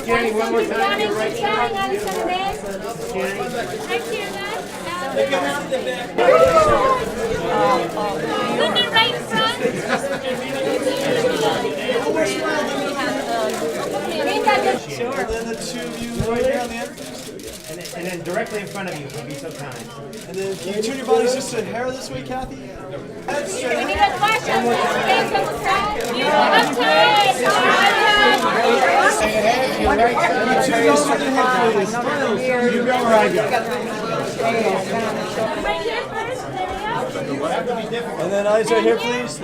Jenny, one more time. You're right side. Jenny. Women right in front. Sure. And then the two of you right here on the end. And then directly in front of you, if you'd be so kind. And then can you turn your bodies just to hair this way, Kathy? That's We need a question. You have time. You're right side. You go where I go. Right here first. There we go. And then eyes right here, please.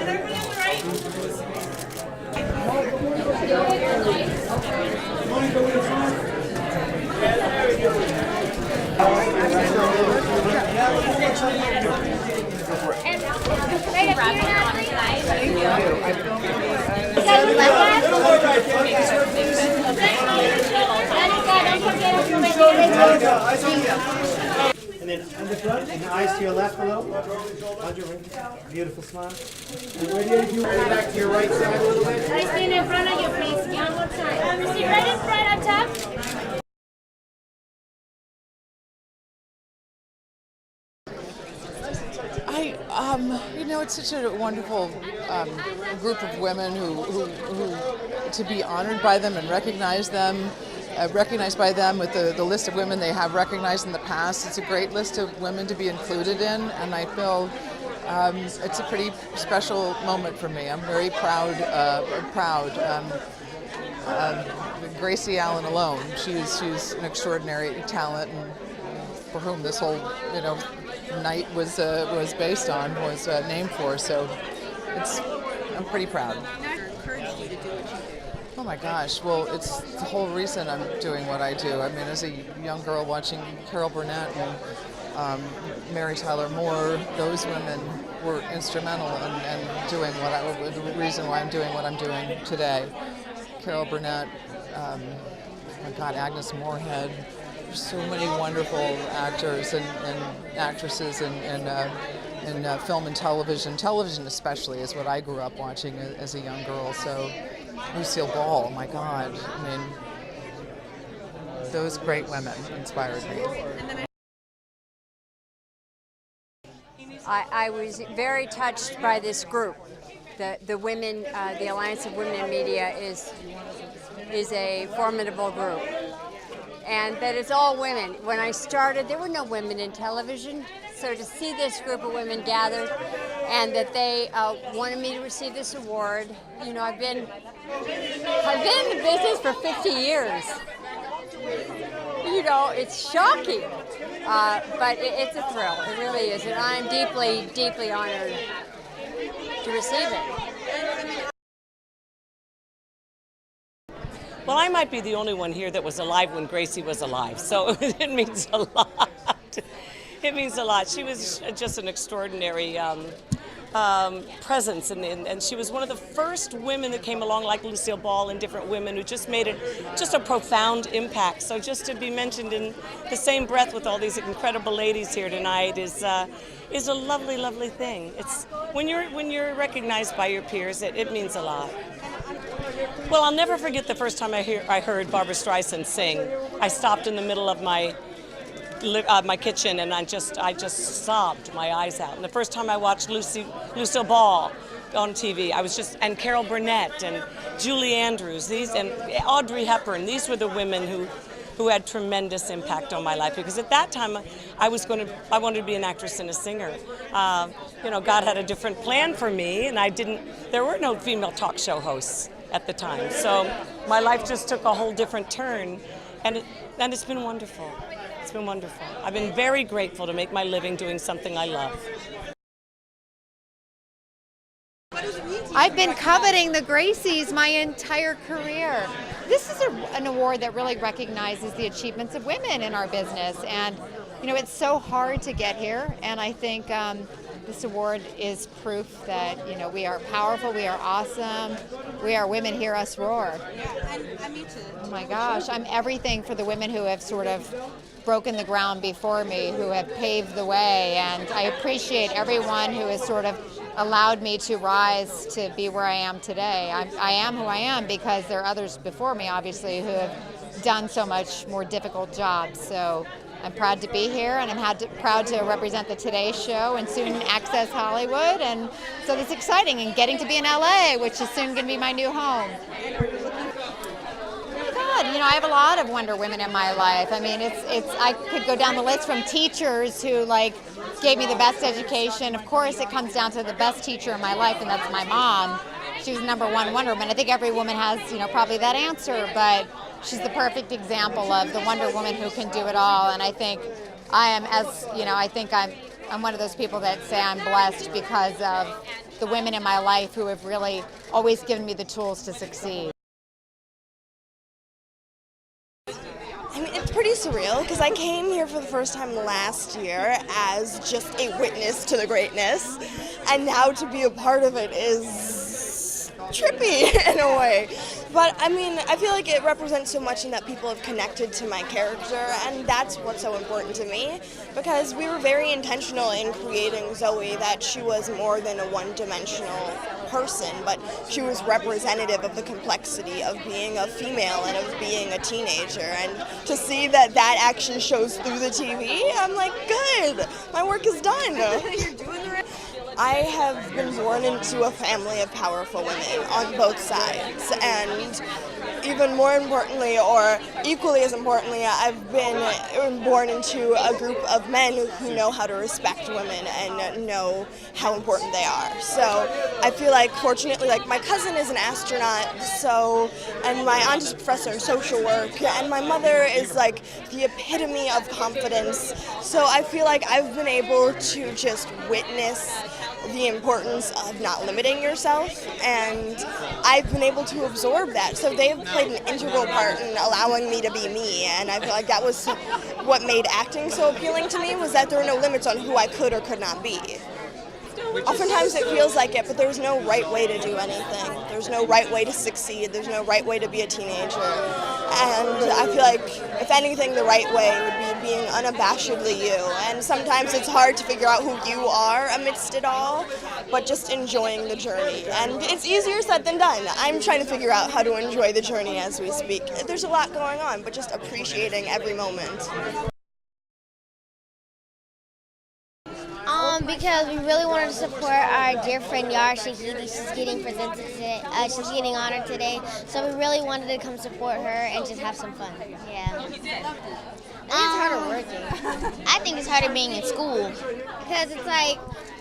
And everybody on the right. And then on the front, and eyes to your left a little. Beautiful smile. And right here, you back to your right side a little bit. I stand in front of you, please. One more time. See right in front on top. It's such a wonderful group of women who to be honored by them and recognized by them with the list of women they have recognized in the past. It's a great list of women to be included in, and I feel it's a pretty special moment for me. I'm very proud. Gracie Allen alone, she's an extraordinary talent, and for whom this whole night was based on, was named for. So I'm pretty proud. Oh my gosh, well, it's the whole reason I'm doing what I do. I mean, as a young girl watching Carol Burnett and Mary Tyler Moore, those women were instrumental in doing the reason why I'm doing what I'm doing today. Carol Burnett, my God, Agnes Moorehead, so many wonderful actors and actresses in film and television. Television especially is what I grew up watching as a young girl. So Lucille Ball, my God, I mean, those great women inspired me. I was very touched by this group. The women, the Alliance of Women in Media is a formidable group. And that it's all women. When I started, there were no women in television. So to see this group of women gathered and that they wanted me to receive this award, I've been in the business for 50 years. It's shocking, but it's a thrill. It really is, and I'm deeply, deeply honored to receive it. Well, I might be the only one here that was alive when Gracie was alive, so it means a lot. It means a lot. She was just an extraordinary presence, and she was one of the first women that came along, like Lucille Ball and different women, who just made it just a profound impact. So just to be mentioned in the same breath with all these incredible ladies here tonight is a lovely, lovely thing. It's when you're recognized by your peers, it means a lot. Well, I'll never forget the first time I heard Barbra Streisand sing. I stopped in the middle of my kitchen and I just sobbed my eyes out. And the first time I watched Lucille Ball on TV, and Carol Burnett and Julie Andrews, and Audrey Hepburn. These were the women who had tremendous impact on my life, because at that time I wanted to be an actress and a singer. God had a different plan for me, and there were no female talk show hosts at the time. So my life just took a whole different turn, and it's been wonderful. It's been wonderful. I've been very grateful to make my living doing something I love. I've been coveting the Gracies my entire career. This is an award that really recognizes the achievements of women in our business, and it's so hard to get here, and I think this award is proof that we are powerful, we are awesome, we are women. Hear us roar. Yeah, and me too. Oh my gosh, I'm everything for the women who have sort of broken the ground before me, who have paved the way, and I appreciate everyone who has sort of allowed me to rise to be where I am today. I am who I am because there are others before me, obviously, who have done so much more difficult jobs. So I'm proud to be here, and I'm proud to represent the Today Show and soon Access Hollywood. And so it's exciting, and getting to be in LA, which is soon going to be my new home. God, I have a lot of Wonder Women in my life. I mean, I could go down the list from teachers who gave me the best education. Of course, it comes down to the best teacher in my life, and that's my mom. She was #1 Wonder Woman. I think every woman has, probably that answer, but she's the perfect example of the Wonder Woman who can do it all. And I think I'm one of those people that say I'm blessed because of the women in my life who have really always given me the tools to succeed. I mean, it's pretty surreal because I came here for the first time last year as just a witness to the greatness, and now to be a part of it is trippy in a way. But I mean, I feel like it represents so much in that people have connected to my character, and that's what's so important to me, because we were very intentional in creating Zoe, that she was more than a one-dimensional person, but she was representative of the complexity of being a female and of being a teenager. And to see that that actually shows through the TV, I'm like, good, my work is done. I have been born into a family of powerful women on both sides, and even more importantly, or equally as importantly, I've been born into a group of men who know how to respect women and know how important they are. So I feel like, fortunately, my cousin is an astronaut, and my aunt is a professor of social work, and my mother is the epitome of confidence. So I feel like I've been able to just witness the importance of not limiting yourself, and I've been able to absorb that. So they've played an integral part in allowing me to be me, and I feel like that was what made acting so appealing to me, was that there were no limits on who I could or could not be. Oftentimes it feels like it, but there's no right way to do anything. There's no right way to succeed. There's no right way to be a teenager. And I feel like, if anything, the right way would be being unabashedly you. And sometimes it's hard to figure out who you are amidst it all, but just enjoying the journey. And it's easier said than done. I'm trying to figure out how to enjoy the journey as we speak. There's a lot going on, but just appreciating every moment. Because we really wanted to support our dear friend Yara Shahidi. She's getting presented today. She's getting honored today. So we really wanted to come support her and just have some fun. Yeah. It's harder working. I think it's harder being in school. Because it's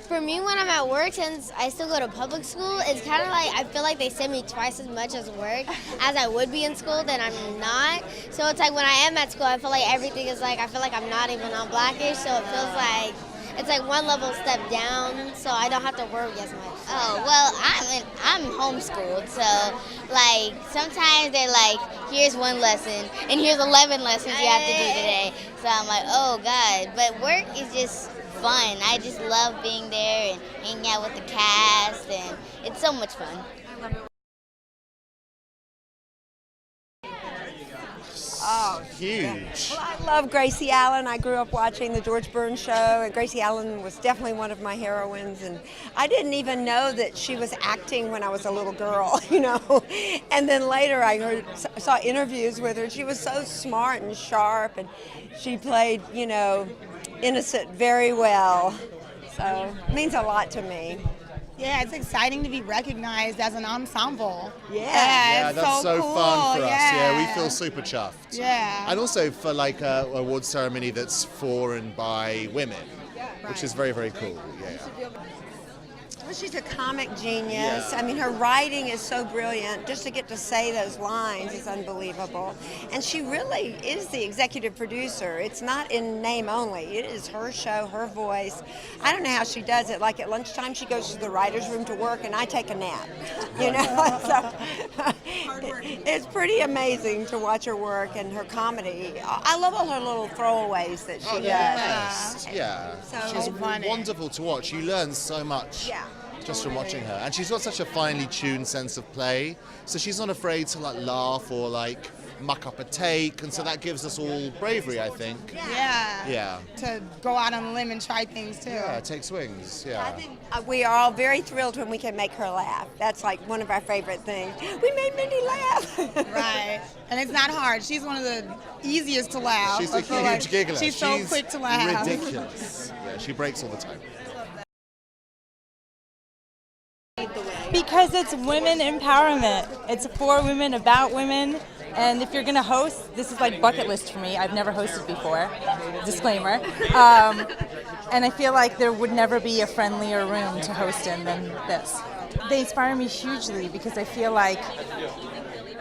for me when I'm at work, since I still go to public school, it's kind of I feel like they send me twice as much as work as I would be in school, then I'm not. So it's when I am at school, I feel like everything is I feel like I'm not even on Blackish, so it feels like it's one level step down, so I don't have to worry as much. Oh, well, I'm homeschooled, so sometimes they're here's one lesson, and here's 11 lessons you have to do today. So I'm oh God, but work is just fun. I just love being there and hanging out with the cast, and it's so much fun. Oh, Huge. Well, I love Gracie Allen. I grew up watching the George Burns show, and Gracie Allen was definitely one of my heroines. And I didn't even know that she was acting when I was a little girl, And then later I saw interviews with her. She was so smart and sharp, and she played, innocent very well. So it means a lot to me. Yeah, it's exciting to be recognized as an ensemble. Yeah, that's so cool. fun for us. Yeah. We feel super chuffed. Yeah. And also for a award ceremony that's for and by women, which is very, very cool. Yeah. Well, she's a comic genius. Yeah. I mean, her writing is so brilliant. Just to get to say those lines is unbelievable. And she really is the executive producer. It's not in name only. It is her show, her voice. I don't know how she does it. At lunchtime, she goes to the writer's room to work, and I take a nap. So it's pretty amazing to watch her work and her comedy. I love all her little throwaways that she does. Yeah. So She's funny. wonderful to watch. You learn so much. Yeah. Just from watching her, and she's got such a finely tuned sense of play, so she's not afraid to laugh or muck up a take, and so that gives us all bravery, I think. Yeah. To go out on a limb and try things too. Yeah, take swings. I Yeah. think we are all very thrilled when we can make her laugh. That's like one of our favorite things. We made Mindy laugh. Right. And it's not hard. She's one of the easiest to laugh. She's a I feel huge like giggler. She's so quick to laugh. Ridiculous. Yeah, she breaks all the time. Because it's women empowerment. It's for women, about women. And if you're going to host, this is like bucket list for me. I've never hosted before. Disclaimer. And I feel like there would never be a friendlier room to host in than this. They inspire me hugely because I feel like,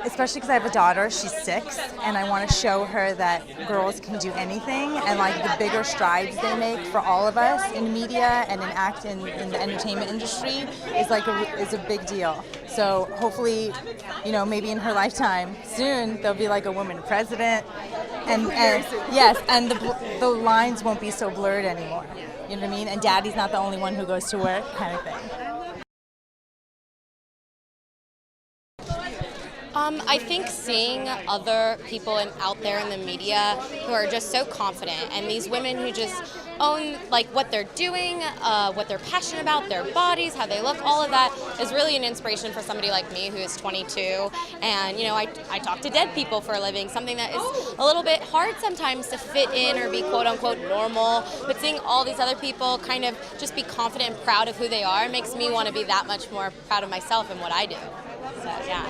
especially because I have a daughter, she's 6, and I want to show her that girls can do anything, and like the bigger strides they make for all of us in media and in the entertainment industry is a big deal. So hopefully, maybe in her lifetime soon there'll be like a woman president, and yes, and the lines won't be so blurred anymore. You know what I mean? And daddy's not the only one who goes to work, kind of thing. I think seeing other people out there in the media who are just so confident, and these women who just own like what they're doing, what they're passionate about, their bodies, how they look, all of that is really an inspiration for somebody like me who is 22. And I talk to dead people for a living, something that is a little bit hard sometimes to fit in or be quote unquote normal. But seeing all these other people kind of just be confident and proud of who they are makes me want to be that much more proud of myself and what I do. So yeah.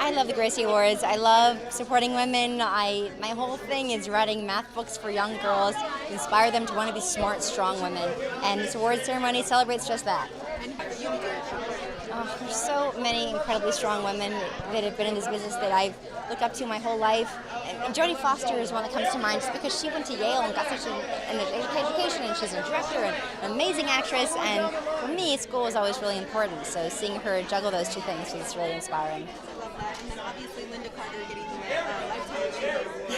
I love the Gracie Awards. I love supporting women. My whole thing is writing math books for young girls to inspire them to want to be smart, strong women. And this award ceremony celebrates just that. Oh, there's so many incredibly strong women that have been in this business that I've looked up to my whole life. And Jodie Foster is one that comes to mind just because she went to Yale and got such an education, and she's a director and an amazing actress. And for me, school is always really important. So seeing her juggle those two things is really inspiring.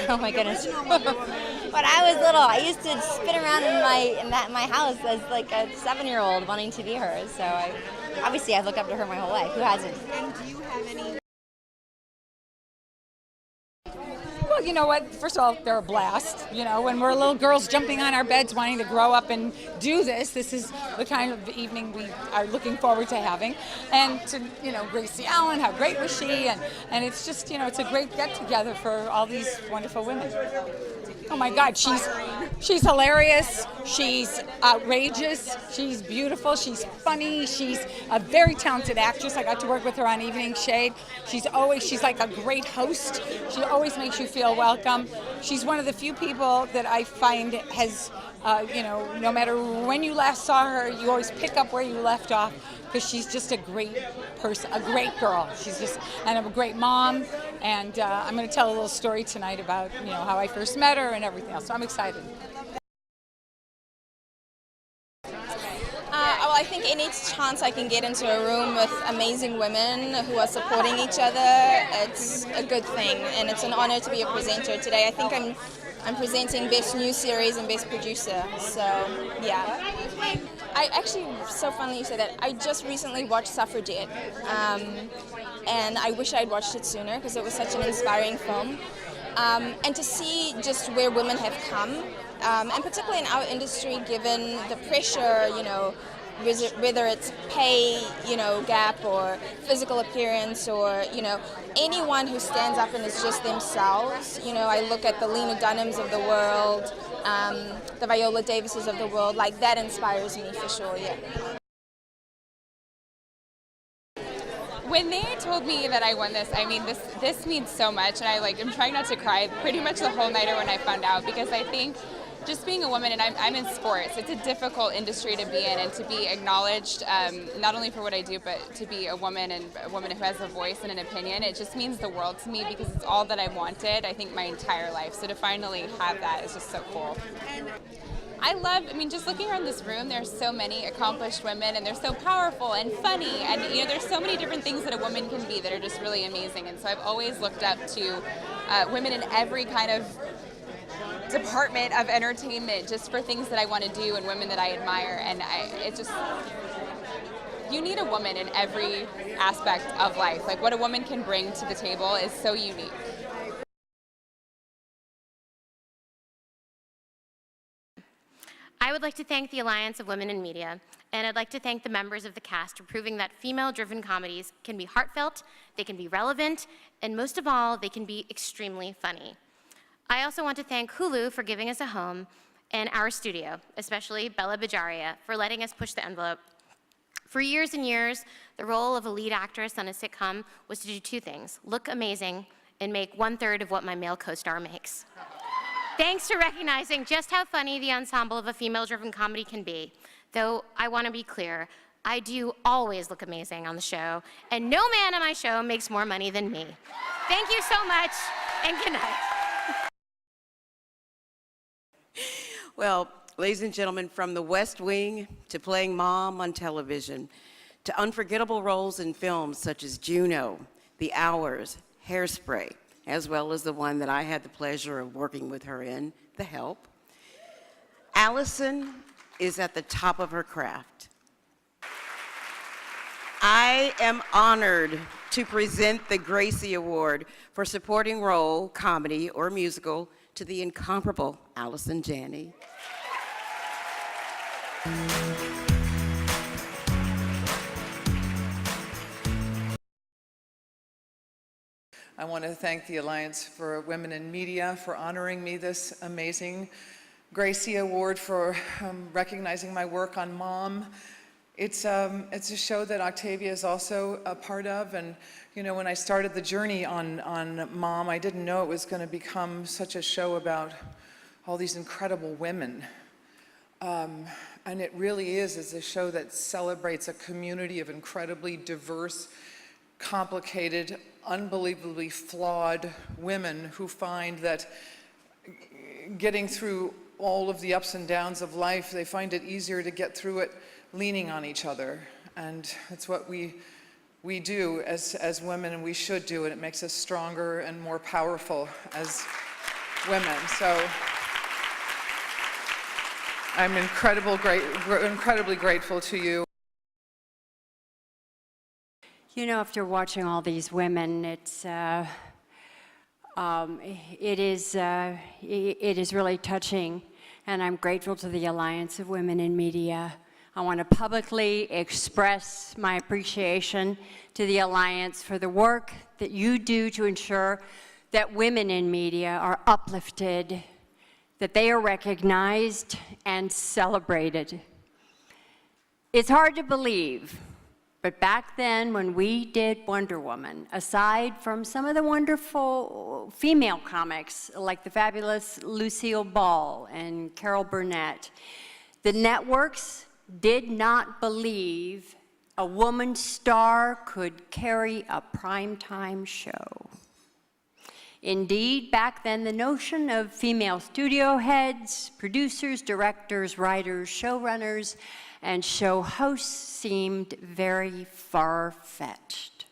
Oh my goodness! When I was little, I used to spin around in my house as like a 7-year-old wanting to be her. So I've looked up to her my whole life. Who hasn't? And do you have any? Well, you know what? First of all, they're a blast. When we're little girls jumping on our beds wanting to grow up and do this is the kind of evening we are looking forward to having. And to, Gracie Allen, how great was she? And it's just, it's a great get-together for all these wonderful women. Oh my God, she's hilarious, she's outrageous, she's beautiful, she's funny, she's a very talented actress. I got to work with her on Evening Shade. She's like a great host. She always makes you feel welcome. She's one of the few people that I find has, no matter when you last saw her, you always pick up where you left off, because she's just a great person, a great girl. And I'm a great mom, and I'm going to tell a little story tonight about, how I first met her and everything else. So I'm excited. Well, I think any chance I can get into a room with amazing women who are supporting each other, it's a good thing, and it's an honor to be a presenter today. I think I'm presenting Best New Series and Best Producer, so yeah. I actually, so funny you say that, I just recently watched Suffragette, and I wish I'd watched it sooner because it was such an inspiring film. And to see just where women have come, and particularly in our industry, given the pressure, whether it's pay, gap, or physical appearance, or, anyone who stands up and is just themselves. I look at the Lena Dunhams of the world, the Viola Davises of the world, like that inspires me for sure, yeah. When they told me that I won this, I mean, this means so much, and I'm trying not to cry pretty much the whole night when I found out, because I think just being a woman, and I'm in sports, it's a difficult industry to be in, and to be acknowledged, not only for what I do, but to be a woman, and a woman who has a voice and an opinion, it just means the world to me, because it's all that I wanted, I think, my entire life. So to finally have that is just so cool. Just looking around this room, there's so many accomplished women, and they're so powerful and funny, and there's so many different things that a woman can be that are just really amazing. And so I've always looked up to women in every kind of department of entertainment, just for things that I want to do, and women that I admire, and you need a woman in every aspect of life. Like what a woman can bring to the table is so unique. I would like to thank the Alliance of Women in Media, and I'd like to thank the members of the cast for proving that female-driven comedies can be heartfelt, they can be relevant, and most of all, they can be extremely funny. I also want to thank Hulu for giving us a home, and our studio, especially Bella Bajaria, for letting us push the envelope. For years and years, the role of a lead actress on a sitcom was to do two things: look amazing and make 1/3 of what my male co-star makes. Thanks to recognizing just how funny the ensemble of a female-driven comedy can be. Though I want to be clear, I do always look amazing on the show, and no man on my show makes more money than me. Thank you so much, and good night. Well, ladies and gentlemen, from The West Wing to playing mom on television, to unforgettable roles in films such as Juno, The Hours, Hairspray, as well as the one that I had the pleasure of working with her in, The Help, Allison is at the top of her craft. I am honored to present the Gracie Award for Supporting Role, Comedy, or Musical to the incomparable Allison Janney. I want to thank the Alliance for Women in Media for honoring me this amazing Gracie Award, for recognizing my work on Mom. It's a show that Octavia is also a part of, and you know, when I started the journey on Mom, I didn't know it was going to become such a show about all these incredible women. And it really is a show that celebrates a community of incredibly diverse, complicated, unbelievably flawed women who find that getting through all of the ups and downs of life, they find it easier to get through it leaning on each other. And it's what we do as women, and we should do, and it makes us stronger and more powerful as women. So I'm incredibly grateful to you. You know, after watching all these women, it is really touching, and I'm grateful to the Alliance of Women in Media. I want to publicly express my appreciation to the Alliance for the work that you do to ensure that women in media are uplifted, that they are recognized and celebrated. It's hard to believe, but back then when we did Wonder Woman, aside from some of the wonderful female comics like the fabulous Lucille Ball and Carol Burnett, the networks did not believe a woman star could carry a primetime show. Indeed, back then, the notion of female studio heads, producers, directors, writers, showrunners, and show hosts seemed very far-fetched.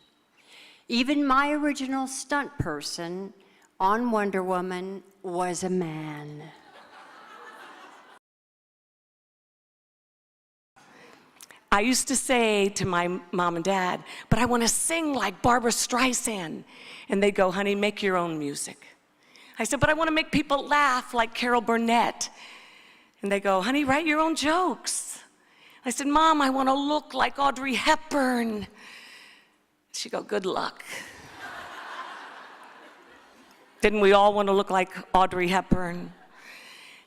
Even my original stunt person on Wonder Woman was a man. I used to say to my mom and dad, but I want to sing like Barbra Streisand. And they'd go, honey, make your own music. I said, but I want to make people laugh like Carol Burnett. And they go, honey, write your own jokes. I said, Mom, I want to look like Audrey Hepburn. She'd go, good luck. Didn't we all want to look like Audrey Hepburn?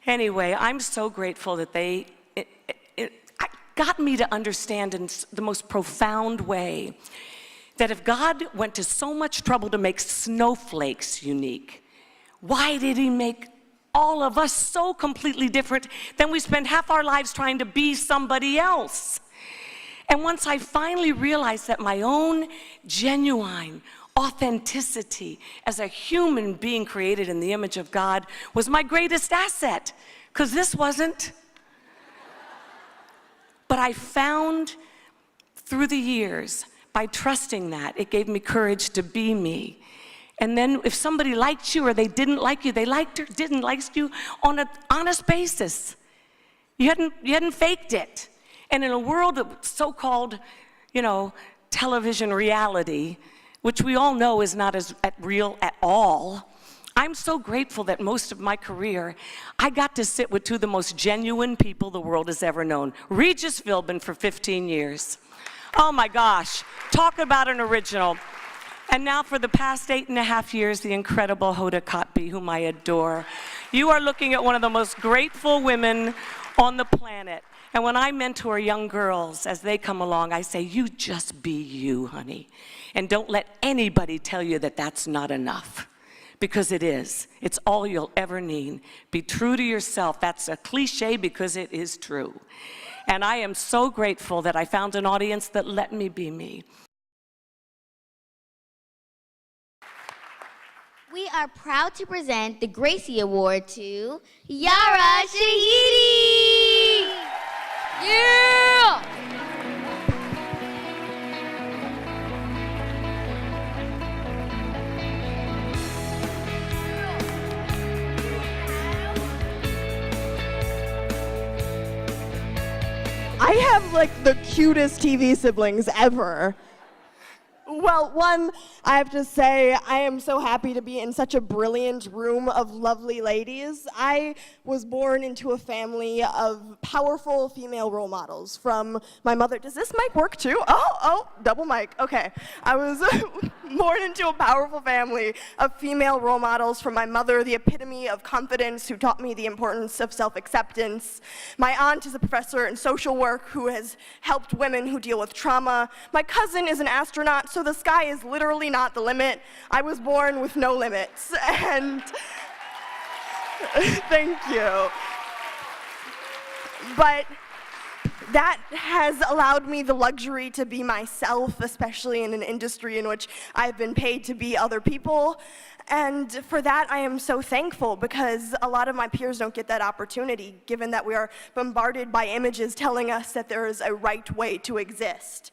Anyway, I'm so grateful that they got me to understand in the most profound way that if God went to so much trouble to make snowflakes unique, why did he make all of us so completely different? Then we spend half our lives trying to be somebody else. And once I finally realized that my own genuine authenticity as a human being created in the image of God was my greatest asset, because this wasn't. But I found through the years, by trusting that, it gave me courage to be me. And then if somebody liked you or they didn't like you, they liked or didn't like you on an honest basis. You hadn't faked it. And in a world of so-called, television reality, which we all know is not as real at all. I'm so grateful that most of my career, I got to sit with two of the most genuine people the world has ever known. Regis Philbin for 15 years. Oh my gosh, talk about an original. And now for the past 8.5 years, the incredible Hoda Kotb, whom I adore. You are looking at one of the most grateful women on the planet. And when I mentor young girls as they come along, I say, you just be you, honey. And don't let anybody tell you that that's not enough. Because it is. It's all you'll ever need. Be true to yourself. That's a cliche because it is true. And I am so grateful that I found an audience that let me be me. We are proud to present the Gracie Award to Yara Shahidi! Yeah! I have like the cutest TV siblings ever. Well, one, I have to say, I am so happy to be in such a brilliant room of lovely ladies. I was born into a family of powerful female role models from my mother. Does this mic work too? Oh, double mic. Okay. I was born into a powerful family of female role models from my mother, the epitome of confidence, who taught me the importance of self-acceptance. My aunt is a professor in social work who has helped women who deal with trauma. My cousin is an astronaut, so the sky is literally not the limit. I was born with no limits, and thank you. But that has allowed me the luxury to be myself, especially in an industry in which I've been paid to be other people. And for that, I am so thankful, because a lot of my peers don't get that opportunity, given that we are bombarded by images telling us that there is a right way to exist.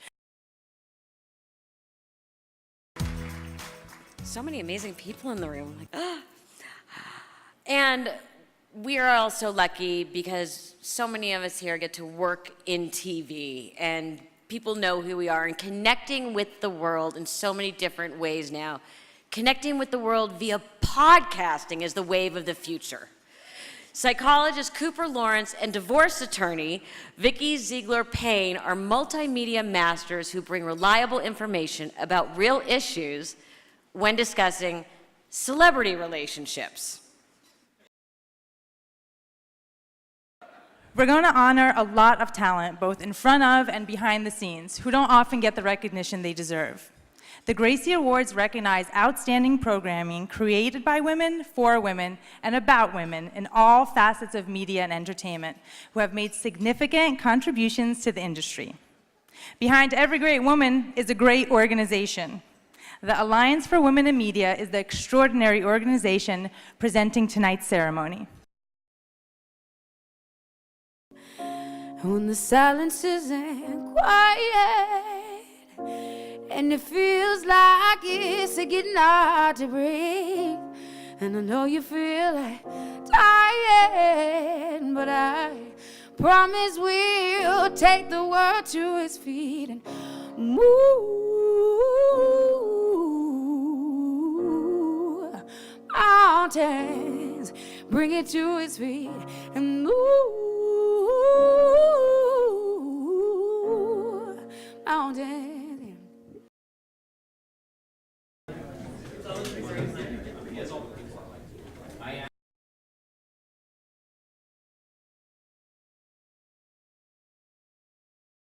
So many amazing people in the room. Like, ah. And we are also lucky because so many of us here get to work in TV, and people know who we are, and connecting with the world in so many different ways now. Connecting with the world via podcasting is the wave of the future. Psychologist Cooper Lawrence and divorce attorney Vicki Ziegler-Payne are multimedia masters who bring reliable information about real issues when discussing celebrity relationships. We're going to honor a lot of talent, both in front of and behind the scenes, who don't often get the recognition they deserve. The Gracie Awards recognize outstanding programming created by women, for women, and about women in all facets of media and entertainment, who have made significant contributions to the industry. Behind every great woman is a great organization. The Alliance for Women in Media is the extraordinary organization presenting tonight's ceremony. When the silence isn't quiet, and it feels like it's getting hard to breathe, and I know you feel like tired, but I promise we'll take the world to its feet and move mountains, bring it to its feet and move